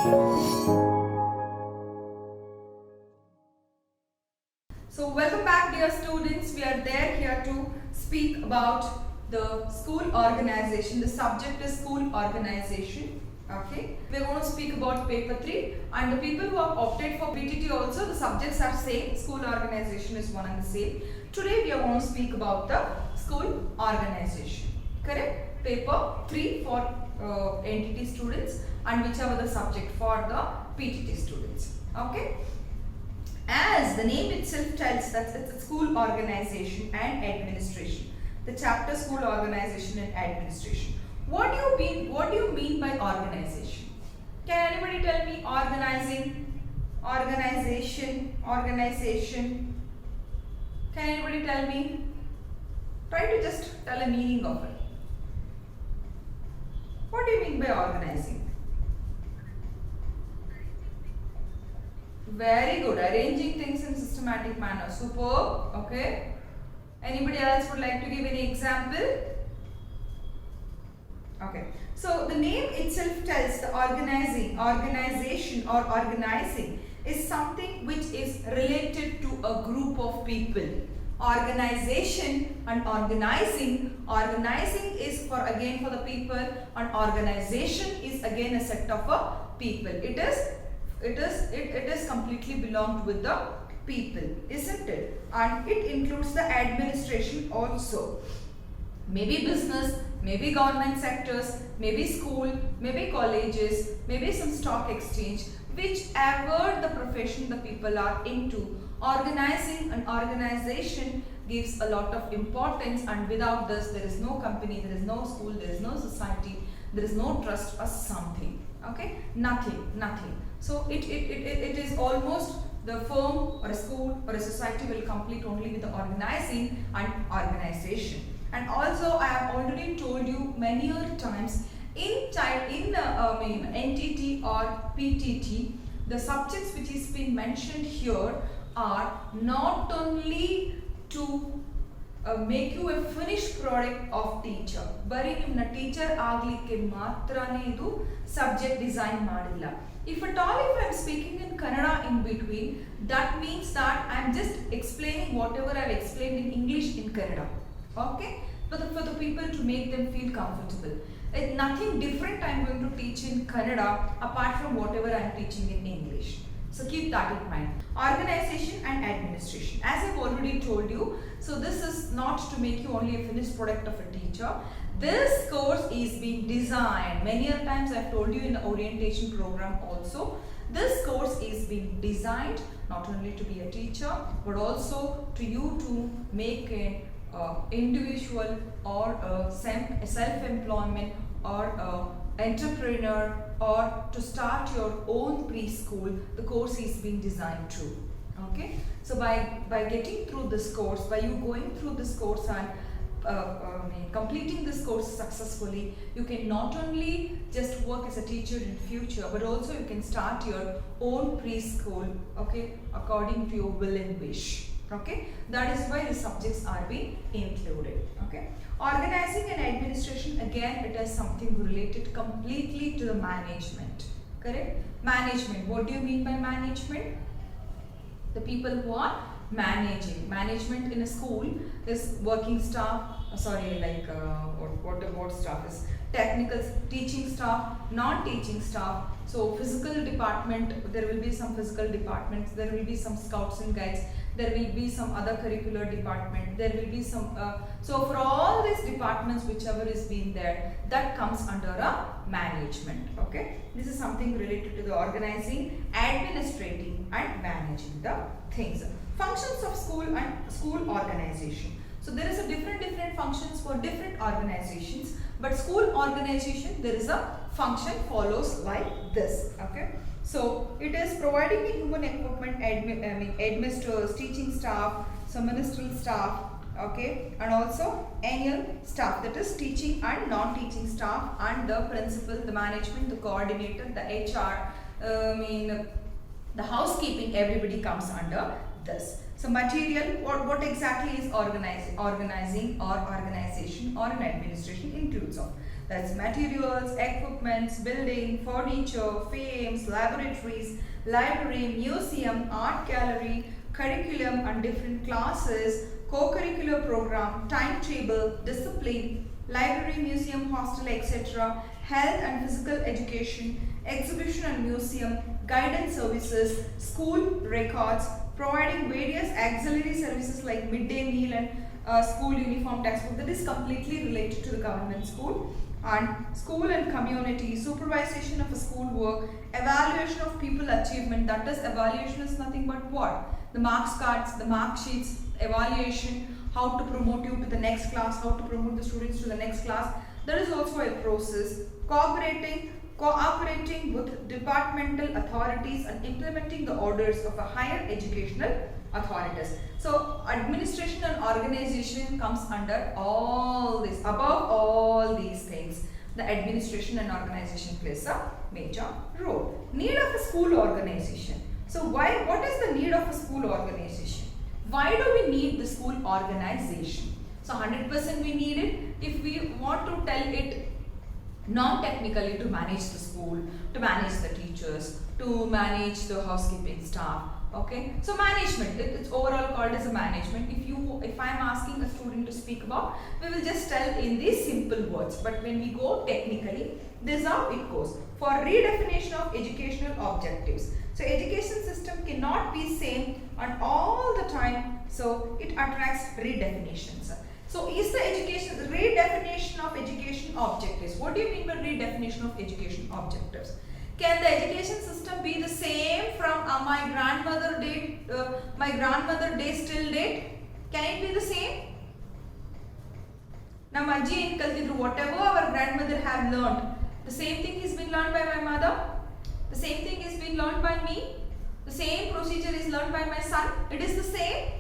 So welcome back, dear students. We are there here to speak about the school organization. The subject is school organization. Okay, we are going to speak about paper 3, and the people who have opted for PTT also, the subjects are same. School organization is one and the same. Today we are going to speak about the school organization. Correct? Paper 3 for NTT students and whichever the subject for the PTT students. Okay. As the name itself tells, that it's a school organization and administration. The chapter school organization and administration. What do you mean by organization? Can anybody tell me organizing, organization, organization? Can anybody tell me? Try to just tell a meaning of it. What do you mean by organizing? Very good. Arranging things in systematic manner. Superb. Okay. Anybody else would like to give any example? Okay. So the name itself tells the organization or organizing is something which is related to a group of people. Organization and organizing. Organizing is for the people, and organization is again a set of people. It is completely belonged with the people, isn't it? And it includes the administration also. Maybe business, maybe government sectors, maybe school, maybe colleges, maybe some stock exchange, whichever the profession the people are into. Organizing and organization gives a lot of importance, and without this there is no company, there is no school, there is no society, there is no trust or something. Okay, nothing. So it is almost the firm or a school or a society will complete only with the organizing and organization. And also I have already told you many times in NTT or PTT, the subjects which is being mentioned here are not only to make you a finished product of teacher. Bari nimna teacher agಲಿಕ್ಕೆ ಮಾತ್ರನೇ ಇದು subject design ಮಾಡಿಲ್ಲ. If at all if I am speaking in Kannada in between, that means that I am just explaining whatever I have explained in English in Kannada. Okay? For the people to make them feel comfortable. Nothing different I am going to teach in Kannada apart from whatever I am teaching in English. So keep that in mind. Organization and administration. As I've already told you, so this is not to make you only a finished product of a teacher. This course is being designed. Many times I've told you in the orientation program also. This course is being designed not only to be a teacher, but also to you to make an individual or self-employment or entrepreneur, or to start your own preschool. The course is being designed to. Okay, so by getting through this course, by you going through this course and completing this course successfully, you can not only just work as a teacher in future, but also you can start your own preschool, okay, according to your will and wish. Okay, that is why the subjects are being included. Okay, organizing and administration, again it is something related completely to the management. Correct? Management. What do you mean by management? The people who are managing. Management in a school is working staff. What staff is? Technical, teaching staff, non-teaching staff. So physical department, there will be some physical departments, there will be some scouts and guides, there will be some other curricular department, there will be some, so for all these departments, whichever is being there, that comes under a management. Okay, this is something related to the organizing, administrating and managing the things. Functions of school and school organization. So there is a different functions for different organizations, but school organization, there is a function follows like this. Okay, so it is providing the human equipment, administrators, teaching staff, some ministerial staff, okay, and also annual staff, that is teaching and non-teaching staff, and the principal, the management, the coordinator, the HR, the housekeeping, everybody comes under this. So material, what exactly is organizing or organization or an administration includes of. That's materials, equipments, building, furniture, frames, laboratories, library, museum, art gallery, curriculum and different classes, co-curricular program, timetable, discipline, library, museum, hostel, etc., health and physical education, exhibition and museum, guidance services, school records, providing various auxiliary services like midday meal and school uniform textbook. That is completely related to the government school. And school and community, supervision of a school work, evaluation of people achievement. That is, evaluation is nothing but what? The marks cards, the mark sheets, evaluation, how to promote you to the next class, how to promote the students to the next class. That is also a process. Cooperating with departmental authorities and implementing the orders of a higher educational authorities. So administration and organization comes under all this. Above all these things, the administration and organization plays a major role. Need of a school organization. So what is the need of a school organization? Why do we need the school organization? So 100% we need it if we want to tell it non-technically, to manage the school, to manage the teachers, to manage the housekeeping staff. Okay, so management, it's overall called as a management. If I am asking a student to speak about, we will just tell in these simple words. But when we go technically, this is how it goes. For redefinition of educational objectives. So education system cannot be same and all the time. So it attracts redefinitions. So is the redefinition of education objectives? What do you mean by redefinition of education objectives? Can the education system be the same from my grandmother days till date? Can it be the same? Now, whatever our grandmother had learned, the same thing is being learned by my mother. The same thing is being learned by me. The same procedure is learned by my son. It is the same.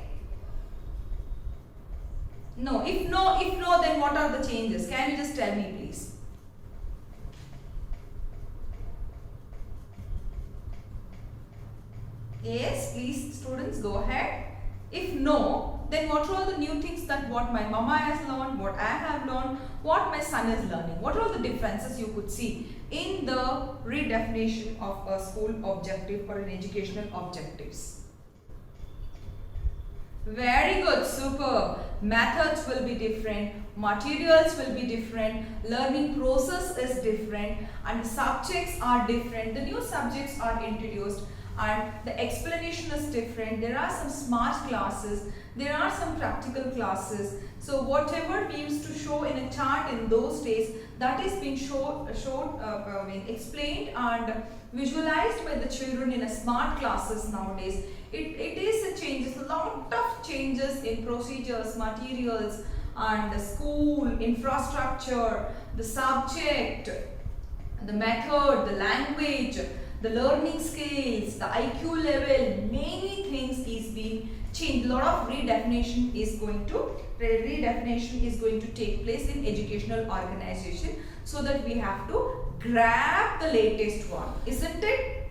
No. If no, then what are the changes? Can you just tell me, please? Yes, please, students, go ahead. If no, then what are all the new things that what my mama has learned, what I have learned, what my son is learning? What are all the differences you could see in the redefinition of a school objective or an educational objectives? Very good, super. Methods will be different, materials will be different, learning process is different, and subjects are different. The new subjects are introduced and the explanation is different. There are some smart classes, there are some practical classes. So whatever we used to show in a chart in those days, that is being explained and visualized by the children in a smart classes nowadays. It is a changes, a lot of changes in procedures, materials, and the school, infrastructure, the subject, the method, the language, the learning skills, the IQ level, many things is being changed. A lot of redefinition is going to take place in educational organization, so that we have to grab the latest one, isn't it?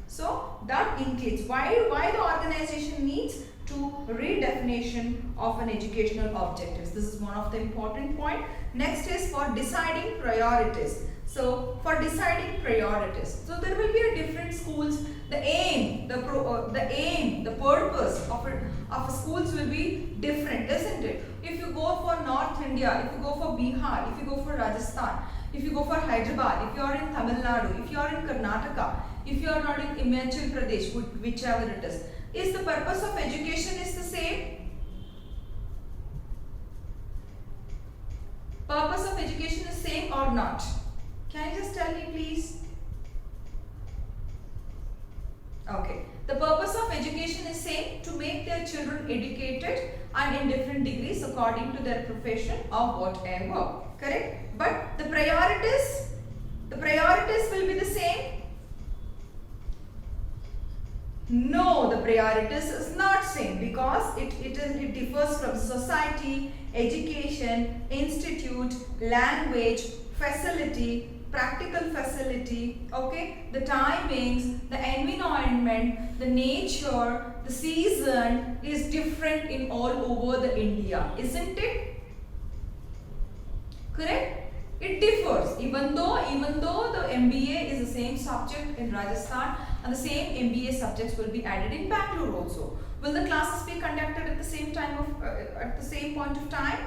So that includes why the organization needs to redefinition of an educational objectives. This is one of the important point. Next is for deciding priorities. So for deciding priorities, so there will be a different schools. The aim, the purpose of schools will be different, isn't it? If you go for North India, if you go for Bihar, if you go for Rajasthan, if you go for Hyderabad, if you are in Tamil Nadu, if you are in Karnataka, if you are not in Himachal Pradesh, whichever it is the purpose of education is the same? Purpose of education is same or not? Can you just tell me, please? Okay. The purpose of education is same, to make their children educated and in different degrees according to their profession or whatever. Correct? But the priorities will be the same. No, the priorities is not same, because it differs from society, education, institute, language, facility, practical facility, okay, the timings, the environment, the nature, the season is different in all over the India, isn't it? Correct? It differs. Even though the MBA is the same subject in Rajasthan and the same MBA subjects will be added in Bangalore also. Will the classes be conducted at the same time at the same point of time?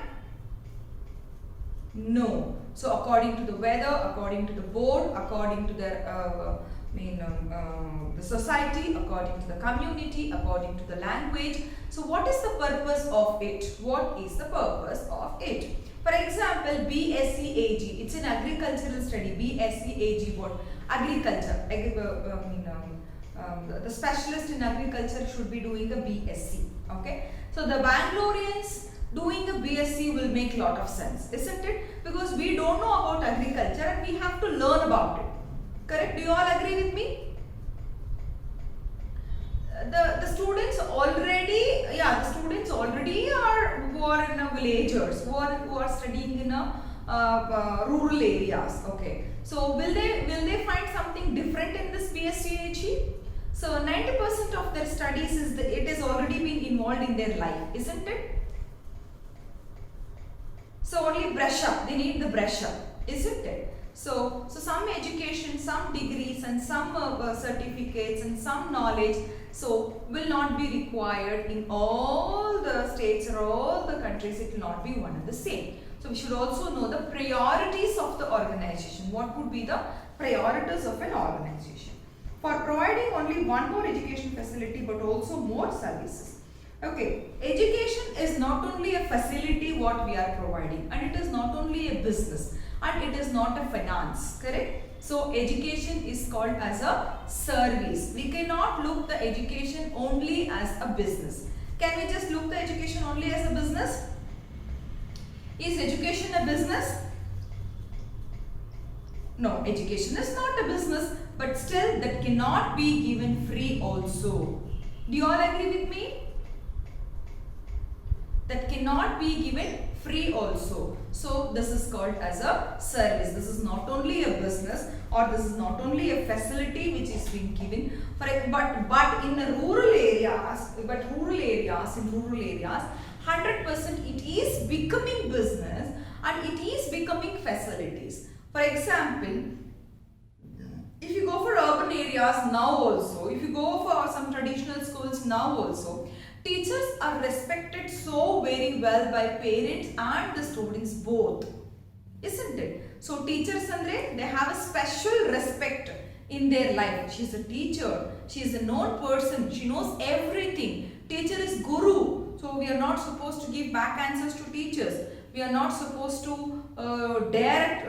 No. So according to the weather, according to the board, according to the society, according to the community, according to the language. So what is the purpose of it? What is the purpose of it? For example, BSc AG, it's an agricultural study. BSc AG, what? Agriculture. The specialist in agriculture should be doing a BSc. Okay. So the Bangaloreans doing a BSc will make lot of sense, isn't it? Because we don't know about agriculture and we have to learn about it. Correct? Do you all agree with me? The students already, the students already are who are in a villagers, who are studying in a rural areas. Okay. So will they find something different in this BSc AG? So 90% of their studies it has already been involved in their life, isn't it? So only brush up, they need the brush up, isn't it? So some education, some degrees and some certificates and some knowledge so will not be required in all the states or all the countries. It will not be one and the same. So we should also know the priorities of the organization. What would be the priorities of an organization? For providing only one more education facility but also more services. Okay, education is not only a facility what we are providing, and it is not only a business, and it is not a finance, correct? So education is called as a service. We cannot look the education only as a business. Can we just look the education only as a business? Is education a business? No, education is not a business, but still that cannot be given free also. Do you all agree with me? That cannot be given free also. So this is called as a service. This is not only a business or this is not only a facility which is being given for but in the rural areas, in rural areas 100% it is becoming business and it is becoming facilities. For example, if you go for urban areas now also, if you go for some traditional schools now also, teachers are respected so very well by parents and the students both, isn't it? So teachers andre, they have a special respect in their life. She is a teacher, she is a known person, she knows everything. Teacher is guru, so we are not supposed to give back answers to teachers. We are not supposed to dare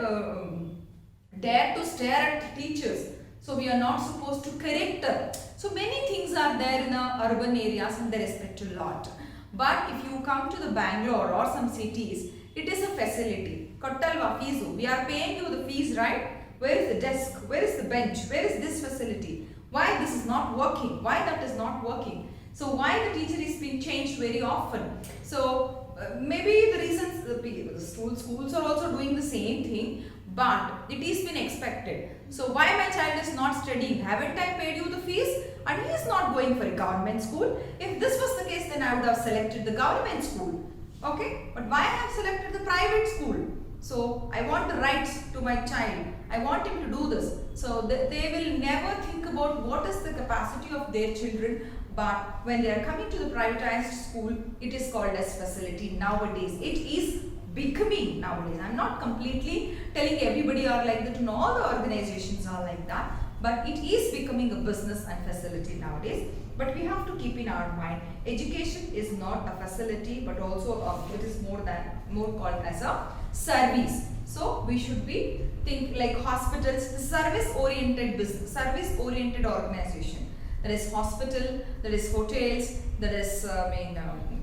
to stare at teachers. So we are not supposed to correct them. So many things are there in the urban areas and they respect a lot. But if you come to the Bangalore or some cities, it is a facility. Kottalva feesu. We are paying you the fees, right? Where is the desk? Where is the bench? Where is this facility? Why this is not working? Why that is not working? So why the teacher is being changed very often? So maybe the reasons the schools are also doing the same thing, but it is been expected. So why my child is not studying? Haven't I paid you the fees? And he is not going for a government school. If this was the case, then I would have selected the government school. Okay, but why I have selected the private school? So I want the rights to my child. I want him to do this. So they will never think about what is the capacity of their children. But when they are coming to the privatized school, it is called as facility nowadays. It is becoming nowadays. I'm not completely telling everybody are like that and all the organizations are like that. But it is becoming a business and facility nowadays. But we have to keep in our mind, education is not a facility, but also it is more called as a service. So we should be think like hospitals, service-oriented business, service-oriented organization. There is hospital, there is hotels, there is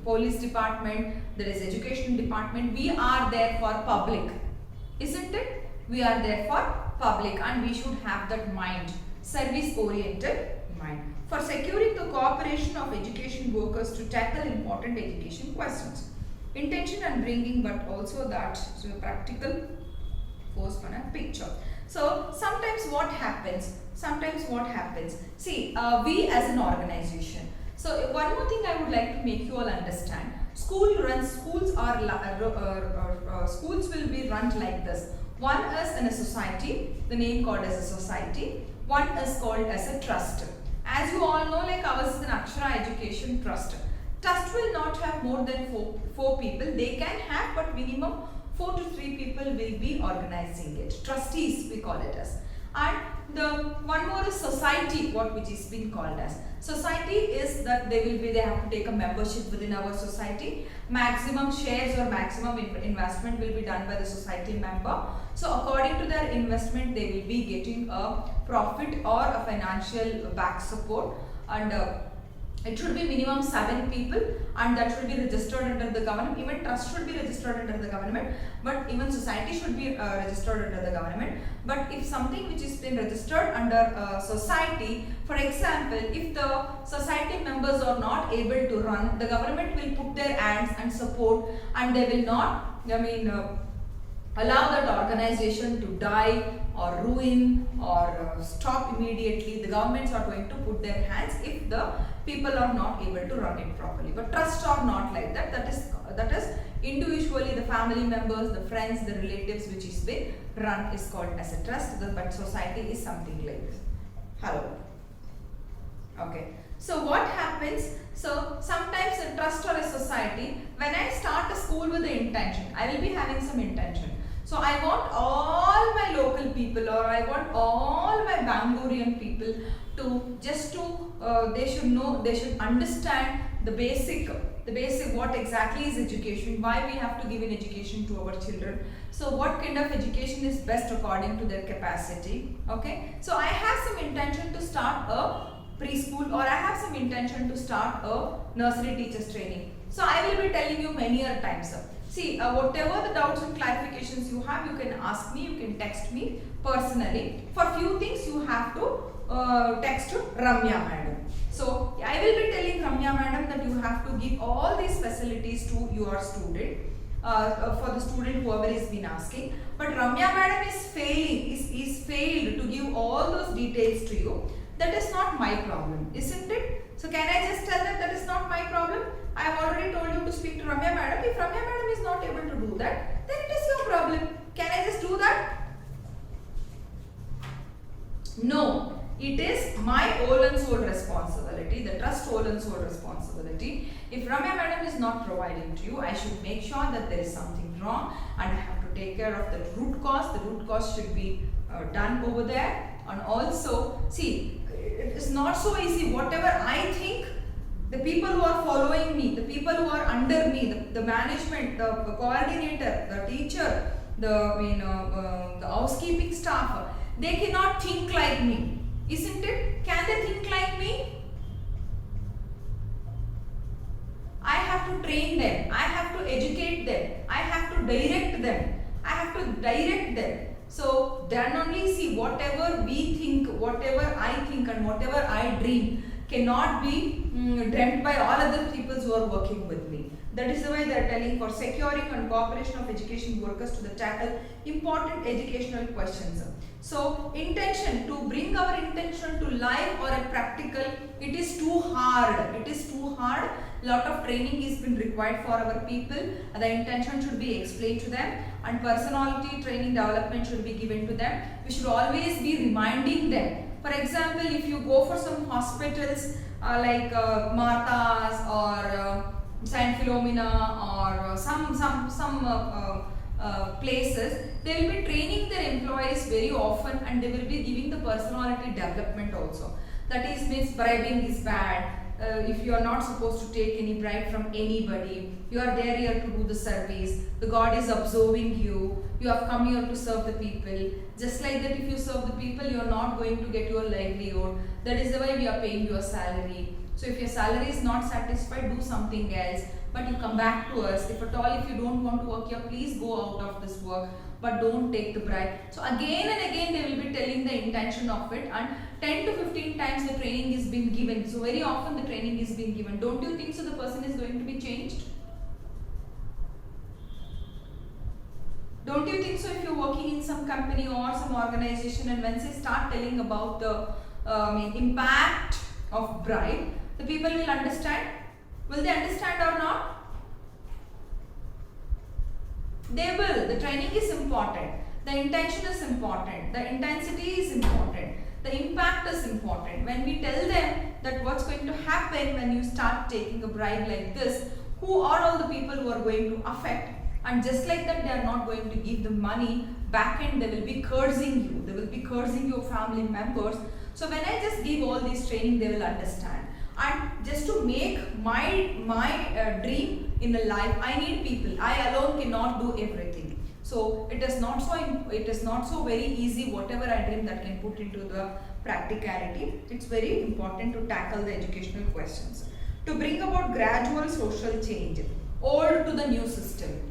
police department, there is education department. We are there for public, isn't it? We are there for public and we should have that mind, service-oriented mind, for securing the cooperation of education workers to tackle important education questions. Intention and bringing, but also that so practical force on a picture. So sometimes what happens? See, we as an organization. So one more thing I would like to make you all understand. Schools will be run like this. One is in a society, the name called as a society. One is called as a trust. As you all know, like ours is an Akshara Education Trust. Trust will not have more than four people. They can have, but minimum 4 to 3 people will be organizing it. Trustees, we call it as. And the one more is society, which is being called as. Society is that they have to take a membership within our society. Maximum shares or maximum investment will be done by the society member. So according to their investment, they will be getting a profit or a financial back support, and it should be minimum 7 people, and that should be registered under the government. Even trust should be registered under the government, but even society should be registered under the government. But if something which is been registered under society, for example, if the society members are not able to run, the government will put their hands and support, and they will not, allow that organization to die or ruin or stop immediately. The governments are going to put their hands if the people are not able to run it properly. But trusts are not like that. That is individually the family members, the friends, the relatives which is being run is called as a trust. But society is something like this. Hello. Okay. So what happens? So sometimes a trust or a society, when I start a school with the intention, I will be having some intention. So I want all my local people, or I want all my Bangalorean people to they should know, they should understand the basic what exactly is education, why we have to give an education to our children. So what kind of education is best according to their capacity. Okay. So I have some intention to start a preschool, or I have some intention to start a nursery teachers training. So I will be telling you many a times. See, whatever the doubts and clarifications you have, you can ask me, you can text me personally. For few things you have to text to Ramya madam. So I will be telling Ramya madam that you have to give all these facilities to your student, for the student whoever is been asking. But Ramya madam is failed to give all those details to you. That is not my problem, isn't it? So can I just tell that is not my problem? I have already told you to speak to Ramya madam. If Ramya madam is not able to do that, then it is your problem. Can I just do that? No. It is my whole and sole responsibility, the trust whole and sole responsibility. If Ramya madam is not providing to you, I should make sure that there is something wrong, and I have to take care of the root cause. The root cause should be done over there. And also, see, it is not so easy. Whatever I think, the people who are following me, the people who are under me, the management, the coordinator, the teacher, the housekeeping staff, they cannot think like me, isn't it? Can they think like me? I have to train them, I have to educate them, I have to direct them. So then only, see, whatever we think, whatever I think and whatever I dream cannot be dreamt by all other people who are working with me. That is the way they are telling for securing and cooperation of education workers to tackle important educational questions. So intention, to bring our intention to life or a practical, it is too hard. It is too hard. Lot of training is been required for our people. The intention should be explained to them, and personality training development should be given to them. We should always be reminding them. For example, if you go for some hospitals like Martha's or Saint Philomena or some places, they will be training their employees very often, and they will be giving the personality development also. That is, means bribing is bad. If you are not supposed to take any bribe from anybody, you are there here to do the service. The God is observing you. You have come here to serve the people. Just like that, if you serve the people, you are not going to get your livelihood. That is the way we are paying your salary. So if your salary is not satisfied, do something else. But you come back to us. If at all, if you don't want to work here, please go out of this work. But don't take the bribe. So again and again they will be telling the intention of it, and 10 to 15 times the training is being given. So very often the training is being given. Don't you think so the person is going to be changed? Don't you think so if you're working in some company or some organization, and once they start telling about the impact of bribe, the people will understand? Will they understand or not? They will. The training is important. The intention is important, the intensity is important, the impact is important. When we tell them that what's going to happen when you start taking a bribe like this, who are all the people who are going to affect, and just like that they are not going to give the money back end, they will be cursing you, they will be cursing your family members. So when I just give all this training, they will understand. And just to make my dream in a life, I need people. I alone cannot do everything. So it is not so very easy whatever I dream that can put into the practicality. It's very important to tackle the educational questions to bring about gradual social change, old to the new system.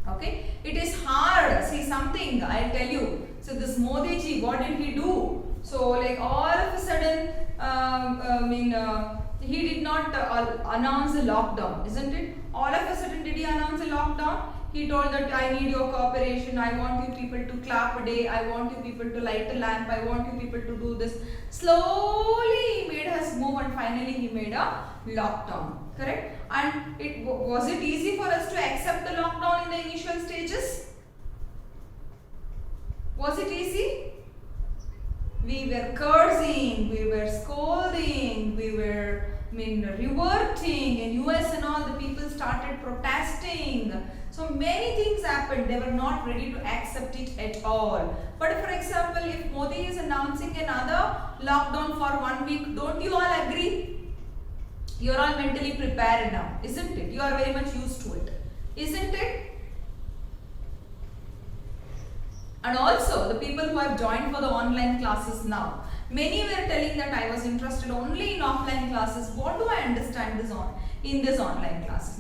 Okay, it is hard. See something, I'll tell you. So this Modi ji, what did he do? So like all of a sudden, he did not announce a lockdown, isn't it? All of a sudden, did he announce a lockdown? He told that I need your cooperation, I want you people to clap a day, I want you people to light a lamp, I want you people to do this. Slowly he made us move and finally he made a lockdown, correct? And was it easy for us to accept the lockdown in the initial stages? Was it easy? We were cursing, we were scolding, we were reverting. In US and all, the people started protesting. So many things happened. They were not ready to accept it at all. But for example, if Modi is announcing another lockdown for 1 week, don't you all agree? You are all mentally prepared now, isn't it? You are very much used to it, isn't it? And also the people who have joined for the online classes now, many were telling that I was interested only in offline classes. What do I understand in this online classes?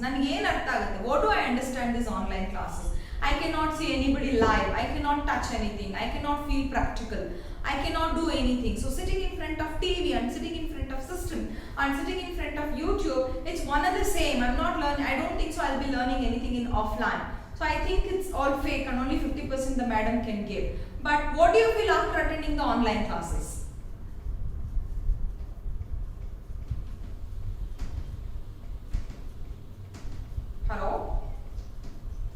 What do I understand this online classes? I cannot see anybody live. I cannot touch anything. I cannot feel practical. I cannot do anything. So sitting in front of TV and sitting in front of system and sitting in front of YouTube, it's one and the same. I'm not learning. I don't think so I'll be learning anything in offline. So I think it's all fake and only 50% the madam can give. But what do you feel after attending the online classes? Hello?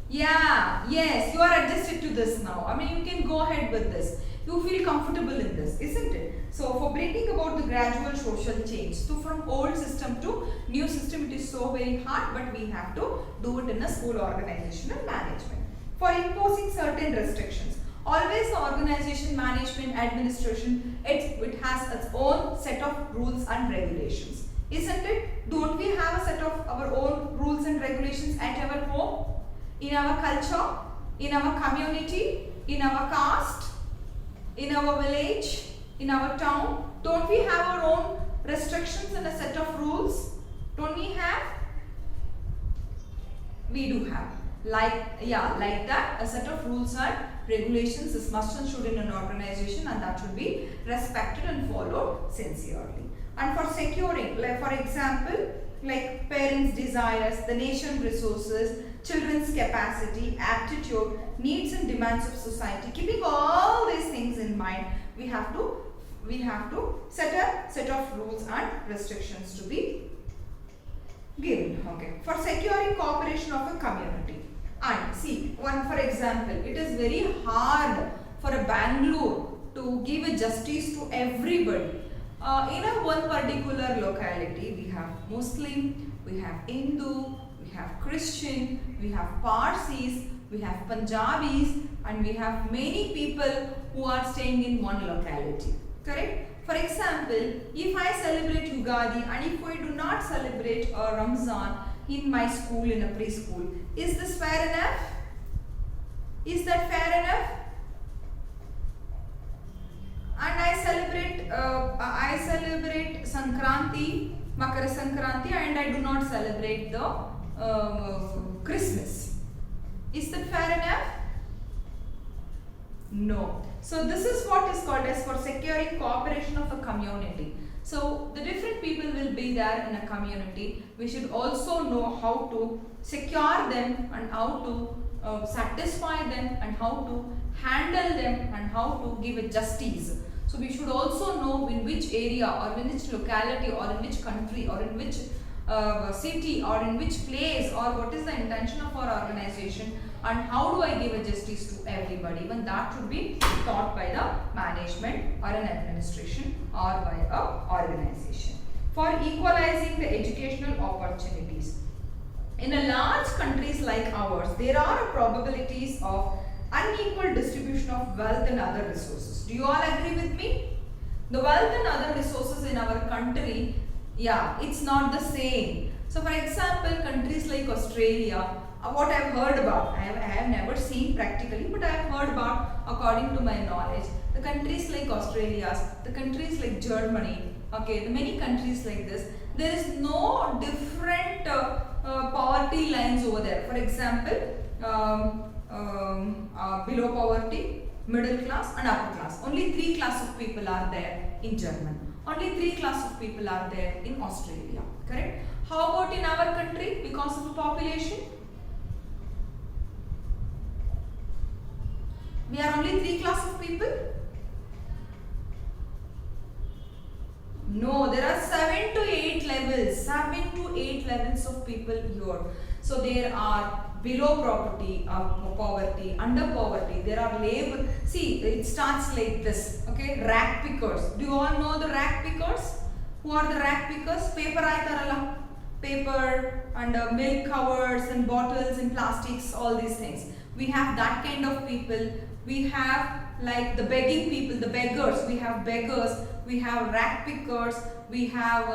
Yeah, yes, you are adjusted to this now. I mean, you can go ahead with this. You feel comfortable in this, isn't it? So for bringing about the gradual social change, so from old system to new system, it is so very hard, but we have to do it in a school organization and management. For imposing certain restrictions, always the organization, management, administration, it has its own set of rules and regulations, isn't it? Don't we have a set of our own rules and regulations at our home, in our culture, in our community, in our caste, in our village, in our town? Don't we have our own restrictions and a set of rules? Don't we have? We do have. Like that, a set of rules and regulations is must and should in an organization, and that should be respected and followed sincerely. And for securing, like for example, like parents' desires, the nation's resources, children's capacity, aptitude, needs and demands of society. Keeping all these things in mind, we have to set a set of rules and restrictions to be given. Okay. For securing cooperation of a community. And see, one for example, it is very hard for a Bangalore to give a justice to everybody. In a one particular locality, we have Muslim, we have Hindu, we have Christian, we have Parsis, we have Punjabis, and we have many people who are staying in one locality. Correct? For example, if I celebrate Ugadi and if I do not celebrate Ramzan in my school, in a preschool, is this fair enough? Is that fair enough? And I celebrate Sankranti, Makara Sankranti, and I do not celebrate the Christmas. Is that fair enough? No. So this is what is called as for securing cooperation of a community. So the different people will be there in a community. We should also know how to secure them and how to satisfy them and how to handle them and how to give a justice. So we should also know in which area or in which locality or in which country or in which city or in which place or what is the intention of our organization, and how do I give a justice to everybody. Even that should be taught by the management or an administration or by a organization. For equalizing the educational opportunities. In a large countries like ours, there are probabilities of unequal distribution of wealth and other resources. Do you all agree with me? The wealth and other resources in our country, yeah, it's not the same. So for example, countries like Australia, what I've heard about, I have never seen practically, but I have heard about according to my knowledge, the countries like Australia, the countries like Germany, okay, the many countries like this, there is no different poverty lines over there. For example, below poverty, middle class and upper class. Only 3 classes of people are there in Germany. Only 3 classes of people are there in Australia. Correct? How about in our country because of the population? We are only 3 classes of people? No, there are 7 to 8 levels. 7 to 8 levels of people here. So there are below poverty, under poverty, there are labor. See, it starts like this, okay, rag pickers. Do you all know the rag pickers? Who are the rag pickers? Paper aitarala, paper and milk covers and bottles and plastics, all these things. We have that kind of people. We have like the begging people, the beggars. We have beggars, we have rag pickers, we have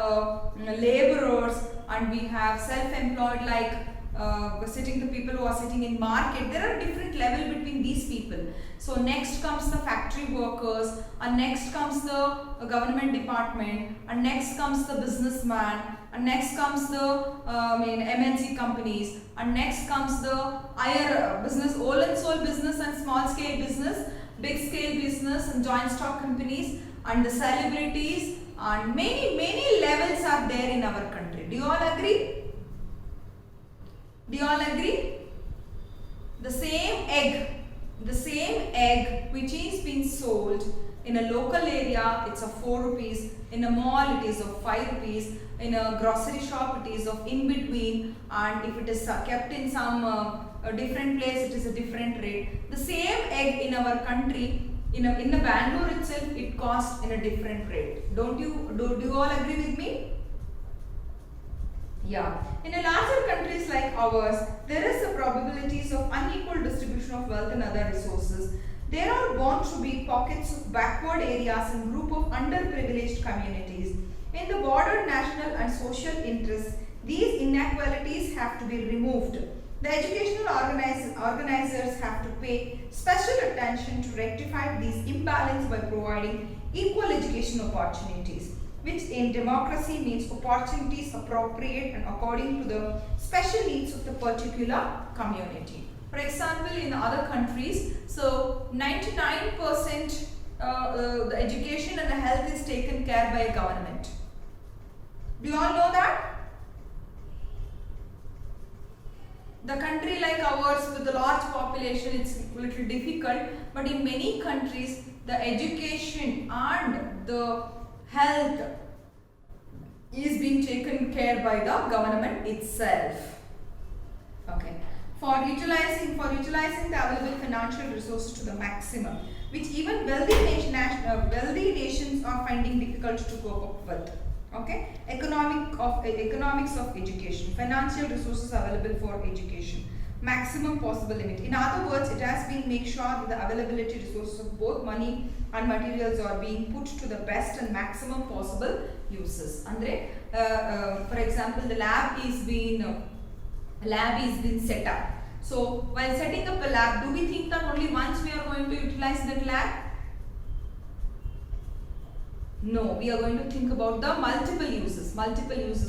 laborers, and we have self-employed like the people who are sitting in market. There are different level between these people. So next comes the factory workers, and next comes the government department, and next comes the businessman, and next comes the MNC companies, and next comes the higher business, all and sole business and small scale business, big scale business and joint stock companies, and the celebrities, and many levels are there in our country. Do you all agree? Do you all agree? The same egg which is being sold in a local area, it's of 4 rupees, in a mall it is of 5 rupees, in a grocery shop it is of in between, and if it is kept in some different place it is a different rate. The same egg in our country, in the Bangalore itself, it costs in a different rate. Do you all agree with me? Yeah. In a larger countries like ours, there is a probabilities of unequal distribution of wealth and other resources. There are bound to be pockets of backward areas and group of underprivileged communities. In the broader national and social interests, these inequalities have to be removed. The educational organizers have to pay special attention to rectify these imbalances by providing equal education opportunities, which in democracy means opportunities appropriate and according to the special needs of the particular community. For example, in other countries, so 99% the education and the health is taken care by government. Do you all know that? The country like ours with a large population, it's a little difficult, but in many countries, the education and the health is being taken care by the government itself. Okay. For utilizing the available financial resources to the maximum, which even wealthy nations are finding difficult to cope up with. Okay, economics of education, financial resources available for education, maximum possible limit. In other words, it has been made sure that the availability resources of both money and materials are being put to the best and maximum possible uses. Andre, for example, the lab is being set up. So while setting up a lab, do we think that only once we are going to utilize that lab? No, we are going to think about the multiple uses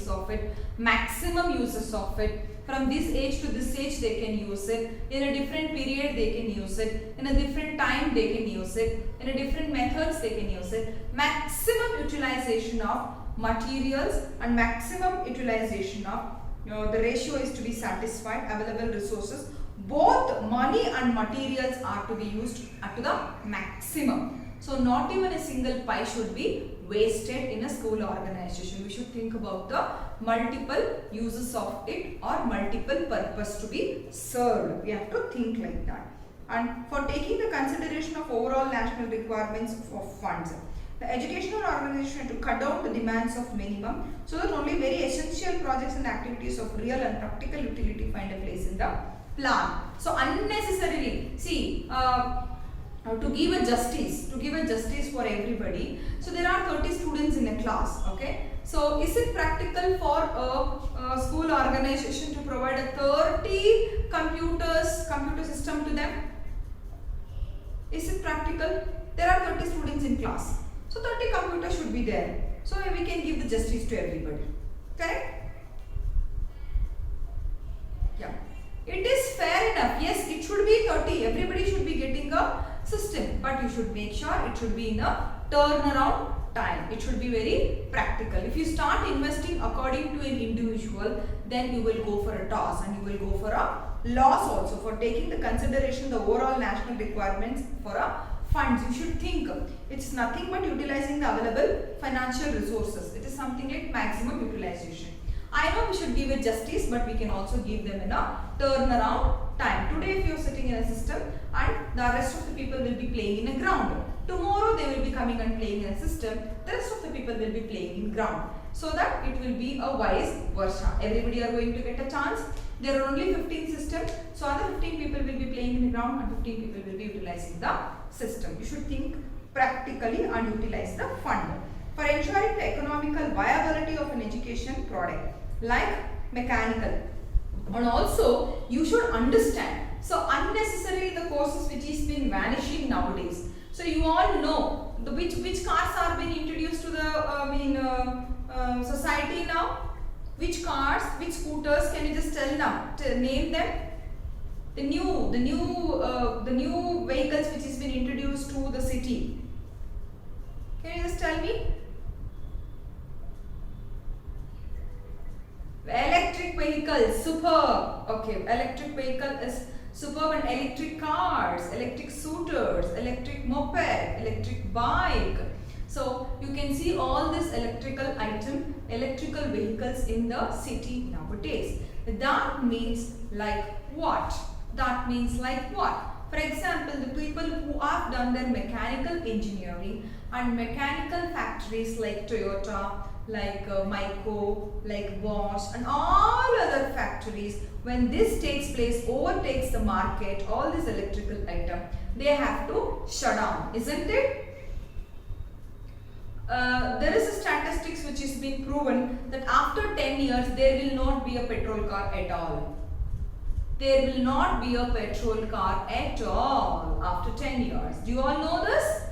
of it, maximum uses of it. From this age to this age they can use it, in a different period they can use it, in a different time they can use it, in a different methods they can use it. Maximum utilization of materials and maximum utilization of the ratio is to be satisfied, available resources, both money and materials are to be used up to the maximum. So not even a single pie should be wasted in a school organization. We should think about the multiple uses of it or multiple purpose to be served. We have to think like that. And for taking the consideration of overall national requirements of funds. The educational organization to cut down the demands of minimum so that only very essential projects and activities of real and practical utility find a place in the plan. So unnecessarily, see, to give a justice for everybody. So there are 30 students in a class, okay. So is it practical for a school organization to provide a 30 computer system to them? Is it practical? There are 30 students in class. So 30 computers should be there. So we can give the justice to everybody. Correct? Yeah. It is fair enough. Yes, it should be 30. Everybody should be getting a system. But you should make sure it should be in a turnaround time. It should be very practical. If you start investing according to an individual, then you will go for a toss and you will go for a loss also for taking the consideration the overall national requirements for a funds. You should think it's nothing but utilizing the available financial resources. It is something like maximum utilization. I know we should give it justice, but we can also give them in a turnaround time. Today if you are sitting in a system and the rest of the people will be playing in a ground. Tomorrow they will be coming and playing in a system. The rest of the people will be playing in ground. So that it will be a vice versa. Everybody are going to get a chance. There are only 15 systems. So other 15 people will be playing in the ground and 15 people will be utilizing the system. You should think practically and utilize the fund. For ensuring the economical viability of an education product like mechanical. And also you should understand. So unnecessarily the courses which is been vanishing nowadays. So you all know the which cars are being introduced to the society now. Which cars, which scooters? Can you just tell now? Name them. The new vehicles which has been introduced to the city. Can you just tell me? Electric vehicles, superb. Okay, electric vehicle is superb, and electric cars, electric scooters, electric moped, electric bike. So you can see all this electrical vehicles in the city nowadays. That means like what? That means like what? For example, the people who have done their mechanical engineering and mechanical factories like Toyota, like Myco, like Bosch and all other factories, when this takes place, overtakes the market, all this electrical item, they have to shut down, isn't it? There is a statistics which is being proven that after 10 years there will not be a petrol car at all. There will not be a petrol car at all after 10 years. Do you all know this?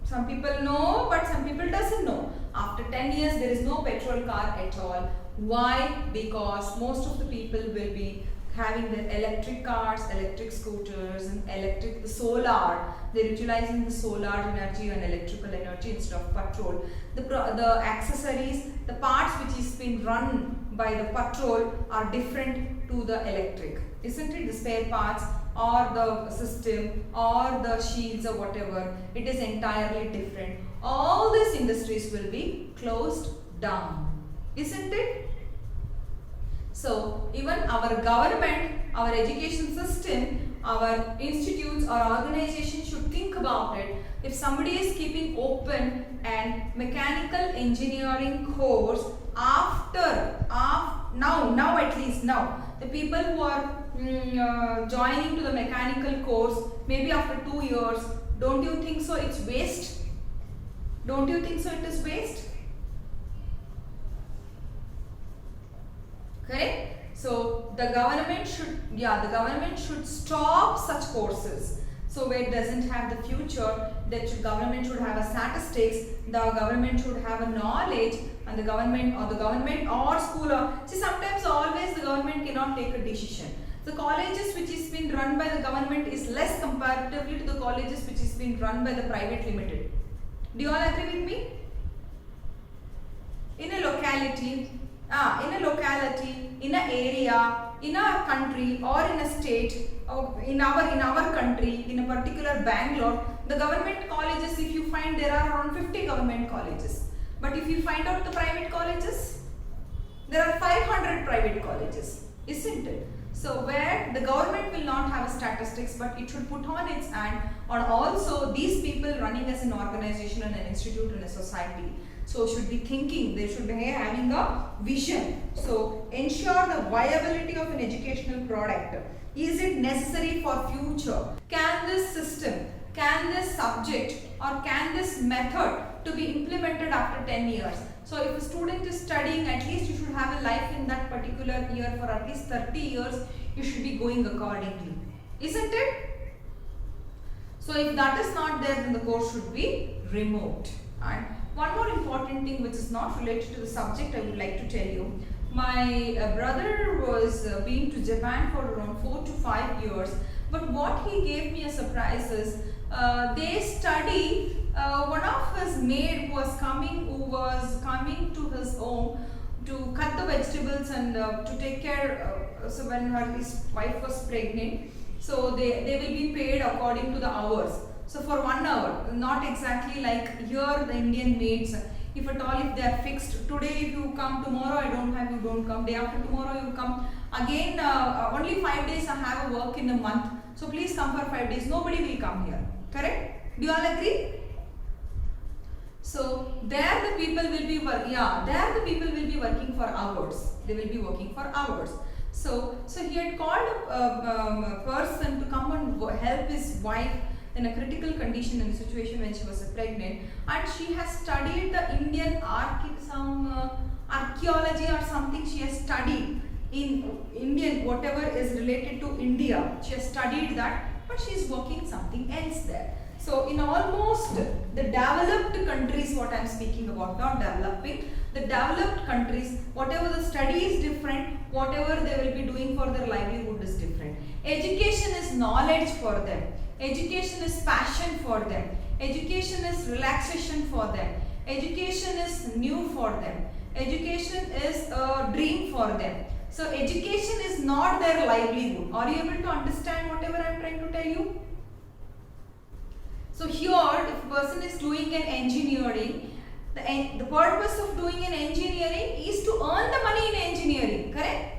Some people know, but some people doesn't know. After 10 years there is no petrol car at all. Why? Because most of the people will be having the electric cars, electric scooters and the solar. They're utilizing the solar energy and electrical energy instead of petrol. The accessories, the parts which is being run by the petrol are different to the electric. Isn't it? The spare parts or the system or the shields or whatever, it is entirely different. All these industries will be closed down. Isn't it? So even our government, our education system, our institutes or organizations should think about it. If somebody is keeping open an mechanical engineering course now at least now, the people who are joining to the mechanical course, maybe after 2 years, don't you think so it's waste? Don't you think so it is waste? Correct? So the government should stop such courses. So where it doesn't have the future, that government should have a statistics, the government should have a knowledge, and the government or school see, sometimes always the government cannot take a decision. The colleges which is being run by the government is less comparatively to the colleges which is being run by the private limited. Do you all agree with me? In a locality, in an area, in a country or in a state, in our country, in a particular Bangalore, the government colleges, if you find, there are around 50 government colleges. But if you find out the private colleges, there are 500 private colleges, isn't it? So where the government will not have statistics, but it should put on its hand on also these people running as an organization and an institute and a society. So should be thinking, they should be having a vision. So ensure the viability of an educational product. Is it necessary for future? Can this system, can this subject or can this method to be implemented after 10 years? So if a student is studying, at least you should have a life in that particular year for at least 30 years, you should be going accordingly. Isn't it? So if that is not there, then the course should be removed. And one more important thing which is not related to the subject, I would like to tell you. My brother was been to Japan for around 4 to 5 years, but what he gave me a surprise is they study, one of his maid who was coming to his home to cut the vegetables and to take care, so when his wife was pregnant, so they will be paid according to the hours. So for 1 hour, not exactly like here the Indian maids, if at all, if they are fixed, today if you come, tomorrow I don't have, you don't come, day after tomorrow you come, again only 5 days I have a work in a month, so please come for 5 days, nobody will come here, correct? Do you all agree? So there the people will be working for hours, they will be working for hours. So he had called a person to come and help his wife in a critical condition in a situation when she was pregnant, and she has studied the Indian archaeology or something. She has studied in Indian, whatever is related to India, she has studied that, but she is working something else there. So in almost the developed countries, what I am speaking about, not developing, the developed countries, whatever the study is different, whatever they will be doing for their livelihood is different. Education is knowledge for them. Education is passion for them. Education is relaxation for them. Education is new for them. Education is a dream for them. So education is not their livelihood. Are you able to understand whatever I am trying to tell you? So here, if a person is doing an engineering, the purpose of doing an engineering is to earn the money in engineering, correct?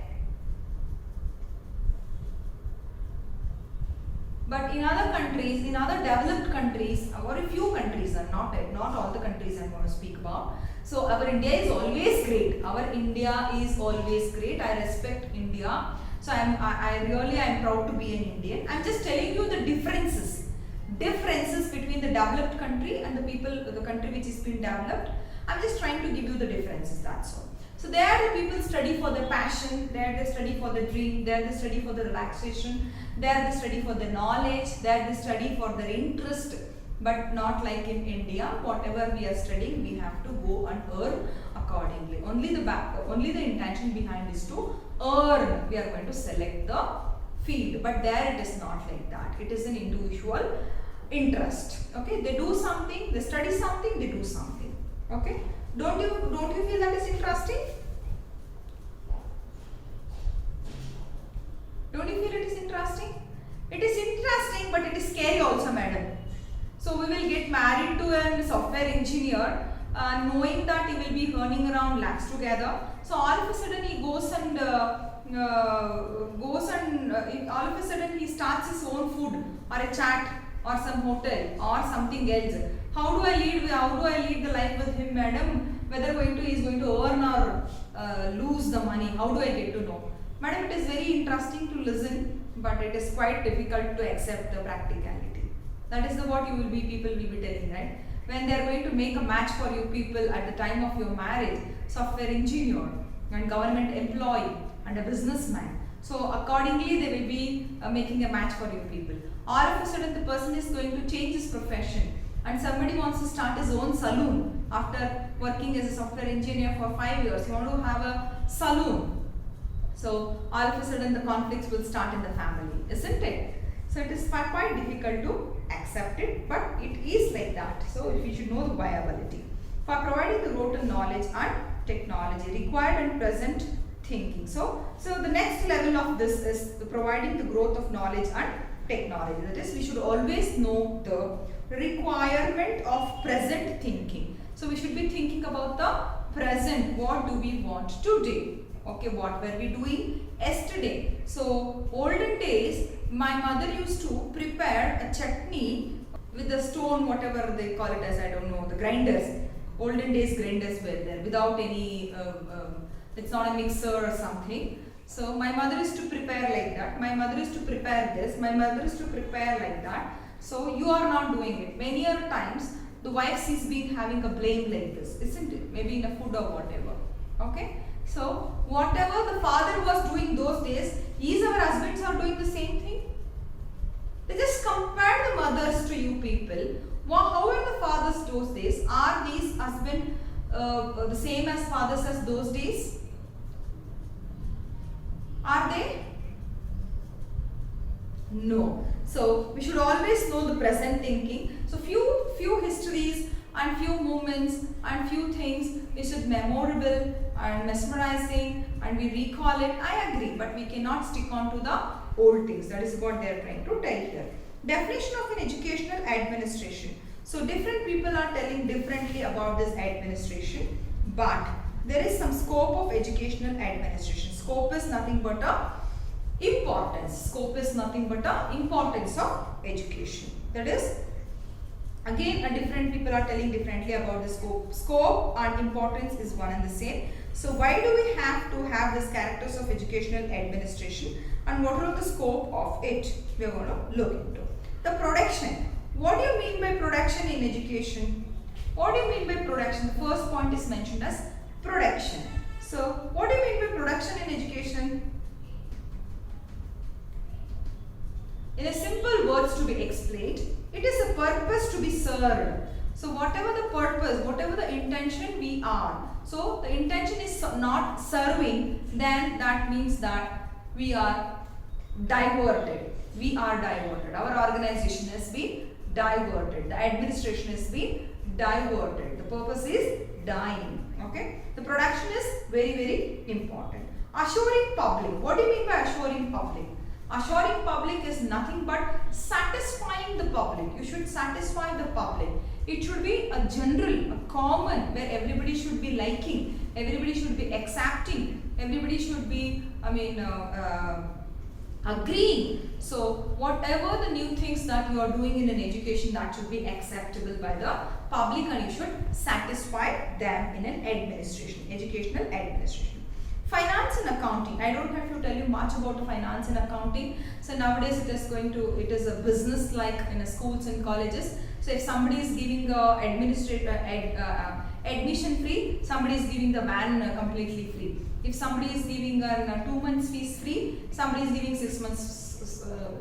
But in other countries, in other developed countries, or a few countries, and not all the countries I'm going to speak about. So our India is always great. Our India is always great. I respect India. So I really am proud to be an Indian. I'm just telling you the differences between the developed country and the country which is being developed. I'm just trying to give you the differences, that's all. So there the people study for their passion, there they study for the dream, there they study for the relaxation, there they study for the knowledge, there they study for their interest, but not like in India. Whatever we are studying, we have to go and earn accordingly. Only the intention behind is to earn. We are going to select the field, but there it is not like that. It is an individual interest. Okay, they do something, they study something, they do something. Okay, don't you feel that is interesting? Don't you feel it is interesting? It is interesting, but it is scary also, madam. So we will get married to a software engineer, knowing that he will be earning around lakhs together. So all of a sudden he goes and all of a sudden he starts his own food or a chat or some hotel or something else. How do I lead the life with him, madam? Whether he is going to earn or lose the money, how do I get to know? Madam, it is very interesting to listen, but it is quite difficult to accept the practicality. That is what people will be telling, right? When they are going to make a match for you people at the time of your marriage, software engineer and government employee and a businessman. So accordingly they will be making a match for you people. All of a sudden the person is going to change his profession and somebody wants to start his own saloon after working as a software engineer for 5 years. You want to have a saloon. So all of a sudden the conflicts will start in the family, isn't it? So it is quite difficult to accept it, but it is like that. So we should know the viability. For providing the total knowledge and technology required and present thinking. So the next level of this is providing the growth of knowledge and technology. That is, we should always know the requirement of present thinking. So we should be thinking about the present. What do we want today? Okay, what were we doing yesterday? So olden days, my mother used to prepare a chutney with the stone, whatever they call it as, I don't know, the grinders. Olden days grinders were there without any, it's not a mixer or something. So my mother used to prepare like that. My mother used to prepare this. My mother used to prepare like that. So you are not doing it. Many other times the wife is been having a blame like this, isn't it? Maybe in a food or whatever. Okay. So whatever the father was doing those days, is our husbands are doing the same thing? They just compare the mothers to you people. How are the fathers those days? Are these husbands the same as fathers as those days? Are they? No. So we should always know the present thinking. So few histories and few moments and few things which is memorable and mesmerizing and we recall it. I agree, but we cannot stick on to the old things. That is what they are trying to tell here. Definition of an educational administration. So different people are telling differently about this administration, but there is some scope of educational administration. Scope is nothing but a importance. Scope is nothing but a importance of education. That is, again, different people are telling differently about the scope. Scope and importance is one and the same. So why do we have to have these characters of educational administration and what are the scope of it? We are going to look into. The production. What do you mean by production in education? What do you mean by production? The first point is mentioned as production. So what do you mean by production in education? In a simple words to be explained, it is a purpose to be served. So whatever the purpose, whatever the intention we are, so the intention is not serving, then that means that we are diverted. We are diverted. Our organization has been diverted. The administration has been diverted. The purpose is dying. Okay. The production is very, very important. Assuring public. What do you mean by assuring public? Assuring public is nothing but satisfying the public. You should satisfy the public. It should be a general, a common, where everybody should be liking, everybody should be accepting, everybody should be, agreeing. So whatever the new things that you are doing in an education, that should be acceptable by the public and you should satisfy them in an administration, educational administration. Finance and accounting. I don't have to tell you much about finance and accounting. So nowadays it is a business like in schools and colleges. So if somebody is giving admission free, somebody is giving the van completely free. If somebody is giving 2 months fees free, somebody is giving 6 months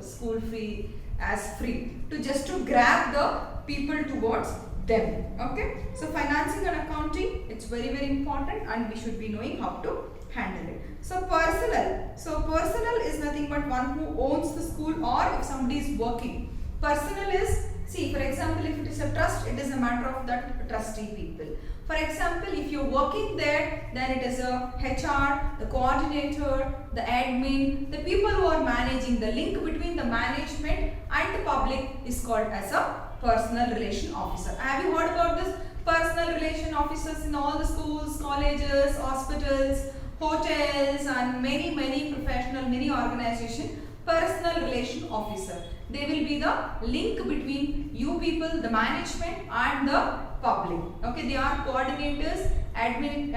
school fee as free to grab the people towards them. Okay. So financing and accounting, it's very, very important and we should be knowing how to handle it. So personal. So personal is nothing but one who owns the school or if somebody is working. Personal is, see, for example, if it is a trust, it is a matter of that trustee people. For example, if you're working there, then it is a HR, the coordinator, the admin, the people who are managing. The link between the management and the public is called as a personal relation officer. Have you heard about this? Personal relation officers in all the schools, colleges, hospitals, hotels and many professional, many organizations. Personal relation officer. They will be the link between you people, the management and the public. Okay, they are coordinators, admins,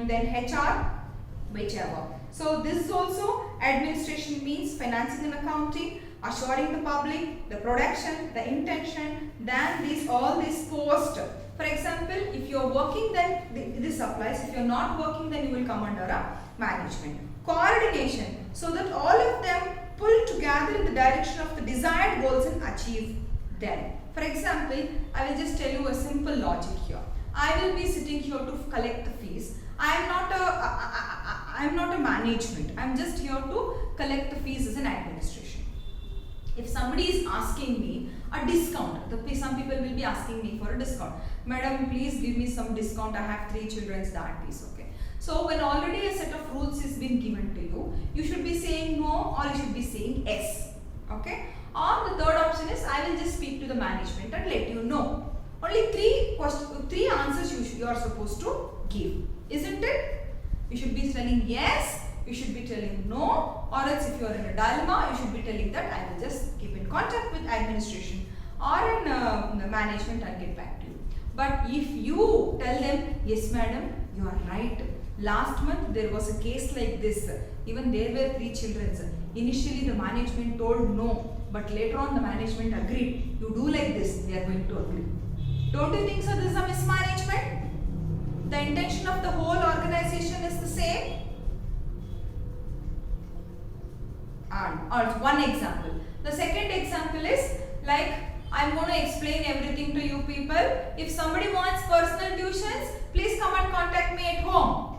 then HR, whichever. So this is also administration means financing and accounting, assuring the public, the production, the intention, then all these post. For example, if you are working, then this applies. If you are not working, then you will come under a management. Coordination, so that all of them pull together in the direction of the desired goals and achieve them. For example, I will just tell you a simple logic here. I will be sitting here to collect the fees. I am not a management. I am just here to collect the fees as an administration. If somebody is asking me a discount, some people will be asking me for a discount. Madam, please give me some discount. I have 3 children, that piece. Okay. So when already a set of rules is been given to you, you should be saying no or you should be saying yes. Okay. Or the third option is I will just speak to the management and let you know. Only three answers you are supposed to give, isn't it? You should be telling yes, you should be telling no, or else if you are in a dilemma, you should be telling that I will just keep in contact with administration or in the management and get back to you. But if you tell them, yes madam, you are right. Last month there was a case like this. Even there were 3 children. Initially the management told no, but later on the management agreed. You do like this, they are going to agree. Don't you think so? This is a mismanagement. The intention of the whole organization is the same. And one example. The second example is like I'm going to explain everything to you people. If somebody wants personal tuitions, please come and contact me at home.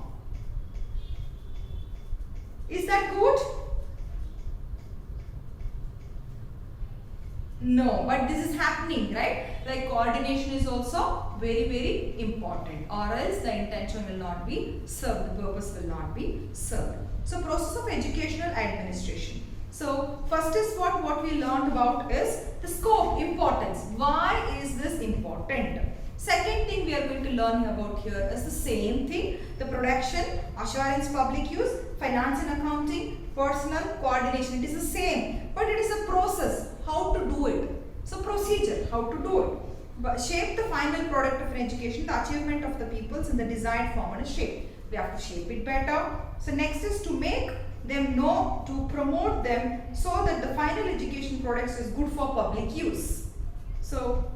Is that good? No, but this is happening, right? Like coordination is also very, very important, or else the intention will not be served, the purpose will not be served. So process of educational administration. So first is what we learned about is the scope, importance. Why is this important? Second thing we are going to learn about here is the same thing. The production, assurance public use, finance and accounting, personal coordination. It is the same, but it is a process, how to do it. So procedure, how to do it. But shape the final product of an education, the achievement of the peoples in the desired form and shape. We have to shape it better. So next is to make them know, to promote them so that the final education products is good for public use. So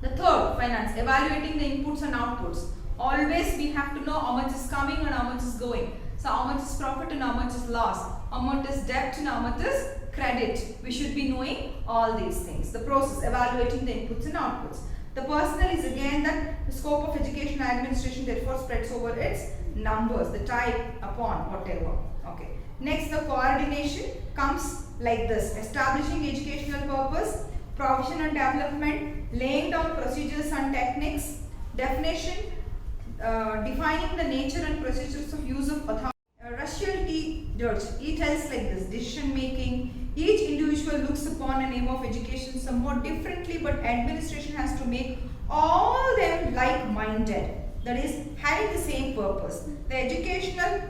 the third, finance, evaluating the inputs and outputs. Always we have to know how much is coming and how much is going. So how much is profit and how much is loss, how much is debt and how much is credit. We should be knowing all these things. The process, evaluating the inputs and outputs. The personal is again that the scope of educational administration therefore spreads over its numbers, the type upon whatever. Okay. Next, the coordination comes like this: establishing educational purpose, provision and development, laying down procedures and techniques, definition, defining the nature and procedures of use of authority. Russell T. Deutsch, he tells like this: decision making. Each individual looks upon an aim of education somewhat differently, but administration has to make all them like-minded. That is, having the same purpose. The educational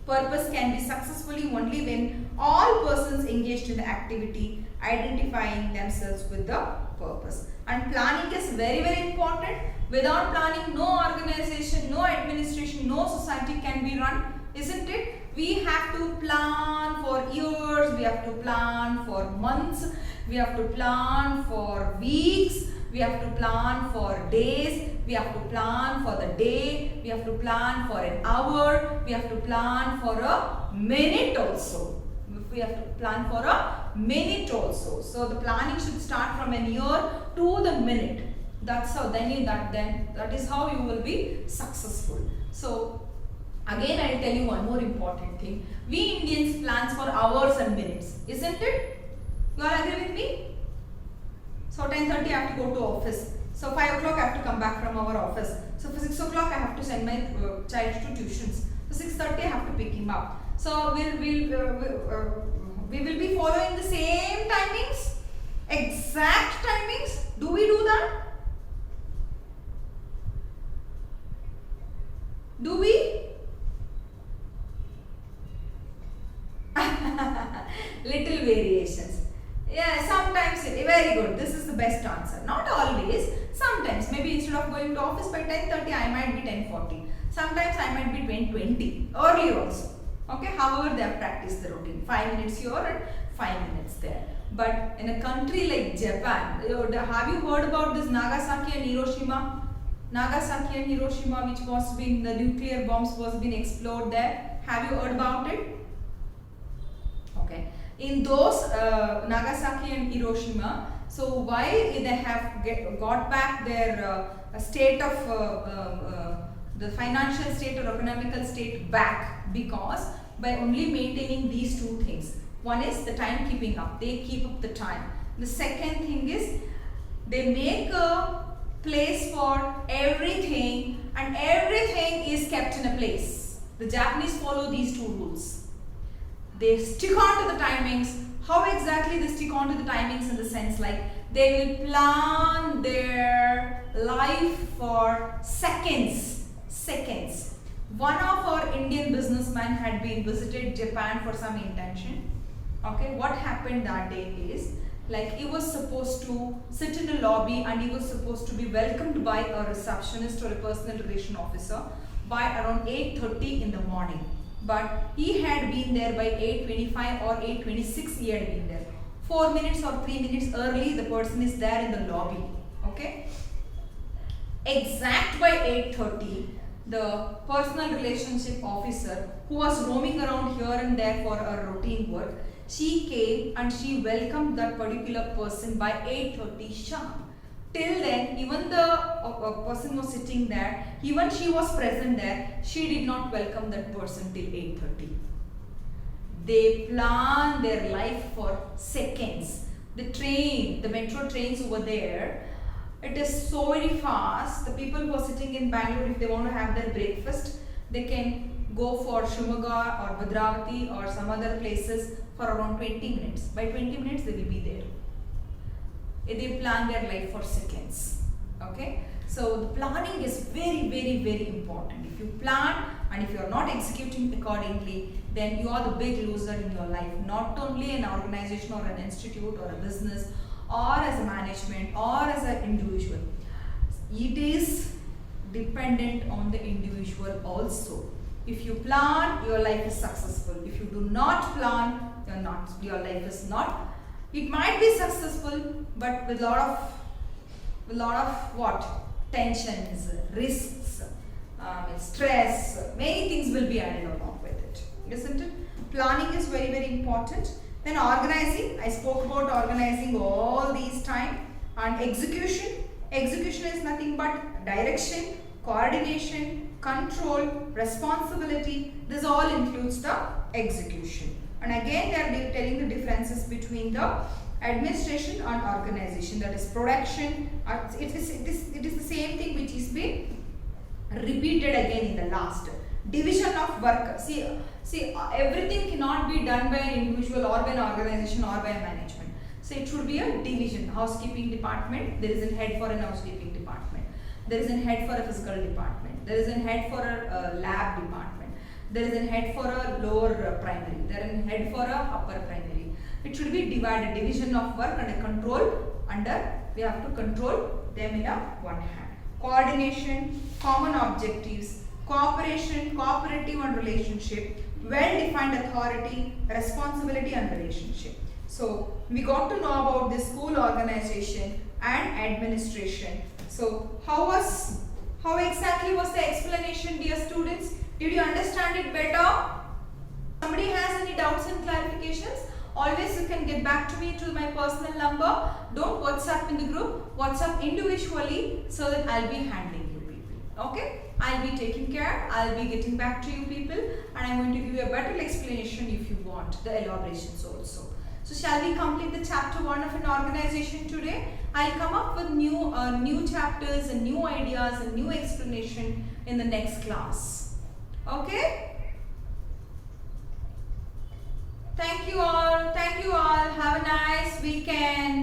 purpose can be successfully only when all persons engaged in the activity identifying themselves with the purpose. And planning is very, very important. Without planning, no organization, no administration, no society can be run, isn't it? We have to plan for years, we have to plan for months, we have to plan for weeks, we have to plan for days, we have to plan for the day, we have to plan for an hour, we have to plan for a minute also. We have to plan for a minute also. So the planning should start from an year to the minute. That's how that is how you will be successful. So again, I will tell you one more important thing. We Indians plans for hours and minutes, isn't it? You all agree with me? So 10:30 I have to go to office. So 5 o'clock I have to come back from our office. So for 6 o'clock I have to send my child to tuitions. So 6:30 I have to pick him up. So we will be following the same timings, exact timings. Do we do that? Do we? Little variations. Yeah, sometimes, very good. This is the best answer. Not always. Sometimes, maybe instead of going to office by 10:30, I might be 10:40. Sometimes I might be 10:20. Early also. Okay, however they have practiced the routine. 5 minutes here and 5 minutes there. But in a country like Japan, have you heard about this Nagasaki and Hiroshima? Nagasaki and Hiroshima, which was being, the nuclear bombs was being explored there. Have you heard about it? Okay. In those Nagasaki and Hiroshima, so why they have got back their state of the financial state or economical state back? Because by only maintaining these two things. One is the time keeping up. They keep up the time. The second thing is they make a place for everything, and everything is kept in a place. The Japanese follow these two rules. They stick on to the timings. How exactly they stick on to the timings in the sense like they will plan their life for seconds. One of our Indian businessmen had been visited Japan for some intention. Okay, what happened that day is like he was supposed to sit in a lobby and he was supposed to be welcomed by a receptionist or a personal relation officer by around 8:30 in the morning. But he had been there by 8:25 or 8:26 he had been there. 4 minutes or 3 minutes early the person is there in the lobby. Okay. Exact by 8:30 the personal relationship officer who was roaming around here and there for a routine work, she came and she welcomed that particular person by 8:30 sharp. Till then, even the person was sitting there, even she was present there, she did not welcome that person till 8:30. They plan their life for seconds. The metro trains over there, it is so very fast. The people who are sitting in Bangalore, if they want to have their breakfast, they can go for Shimoga or Bhadravati or some other places for around 20 minutes. By 20 minutes, they will be there. They plan their life for seconds. Okay, so the planning is very, very, very important. If you plan and if you are not executing accordingly, then you are the big loser in your life. Not only an organization or an institute or a business or as a management or as an individual. It is dependent on the individual also. If you plan, your life is successful. If you do not plan, your life is not. It might be successful, but with a lot of what? Tensions, risks, stress, many things will be added along with it. Isn't it? Planning is very, very important. Then organizing, I spoke about organizing all these time. And execution. Execution is nothing but direction, coordination, control, responsibility. This all includes the execution. And again, they are telling the differences between the administration and organization. That is production. It is the same thing which is being repeated again in the last. Division of work. See, everything cannot be done by an individual or by an organization or by a management. So it should be a division. Housekeeping department, there is a head for an housekeeping department. There is a head for a physical department. There is a head for a lab department. There is a head for a lower primary. There is a head for a upper primary. It should be divided, division of work and a control under, we have to control them in a one hand. Coordination, common objectives, cooperation, cooperative and relationship, well-defined authority, responsibility and relationship. So, we got to know about the school organization and administration. So, how exactly was the explanation, dear students? Did you understand it better? Somebody has any doubts and clarifications? Always you can get back to me to my personal number. Don't WhatsApp in the group. WhatsApp individually so that I'll be handling you people. Okay? I'll be taking care. I'll be getting back to you people. And I'm going to give you a better explanation if you want. The elaborations also. So shall we complete the chapter 1 of an organization today? I'll come up with new chapters and new ideas and new explanation in the next class. Okay? Thank you all. Thank you all. Have a nice weekend.